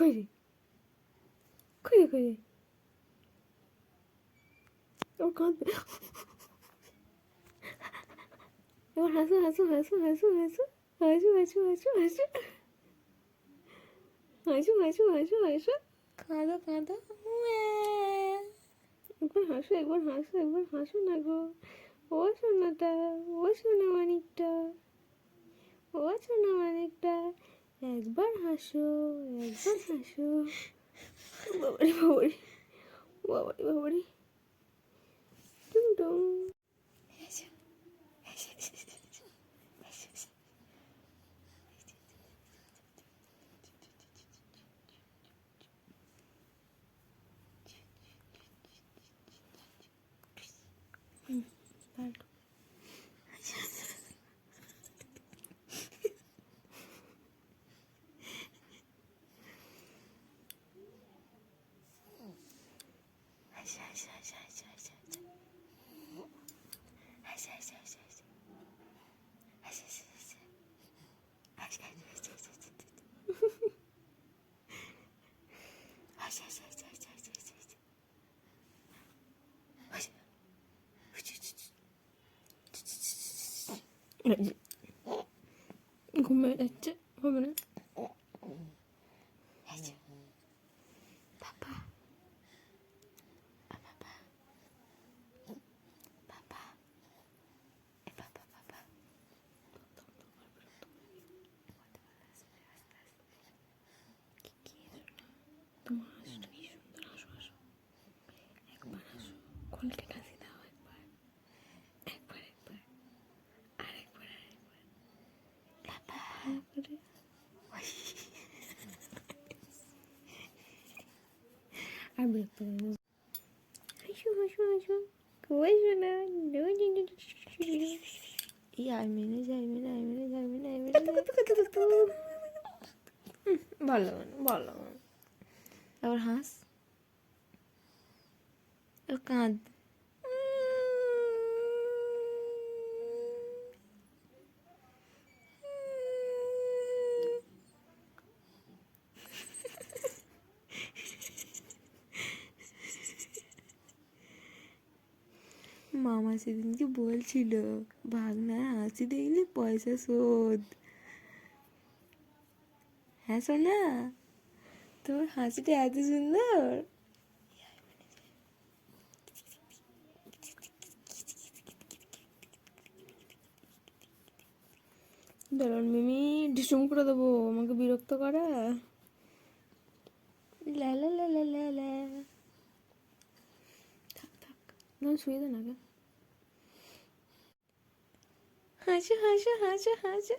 কই রে কই রে কই রে ওর কাঁদবে এবার হাসো হাসো হাসো হাসো হাসো হাসো হাসো হাসো হাসো হাসো হাসো হাসো হাসো কাঁদো কাঁদো একবার হাসো একবার হাসো একবার হাসো না গো ও সোনাটা ও সোনা মানিকটা ও সোনা মানিকটা একবার হাসো একবার হাসো বাবারে বাবারে বাবারে বাবারে টুম টুম ঘুমিয়ে যাচ্ছে হবে না বাবা বাবা বাবা বাবা বাবা তোমার হাসটা কি সুন্দর হাসো হাসো একবার হাসো কোলটে কাছে দাও একবার একবার একবার আরেকবার আরেকবার বাবা করে আর বিরক্ত করে হাসো হাসো হাসো কই শোনা এই আইমেনে যাইমেনে আইমেনে যাইমেনে আইমেনে ভালো ভালো আবার হাস কাঁদ মামা সেদিনকে বলছিল ভাগনার হাসি দেখলে পয়সা শোধ হ্যাঁ শোনা তোর হাসিটা এত সুন্দর দাঁড়ান মিমি ঢিসুম করে দেবো আমাকে বিরক্ত করা লা লা লা লা লা লা থাক থাক না শুয়ে দে না হাসো হাসো হাসো হাসো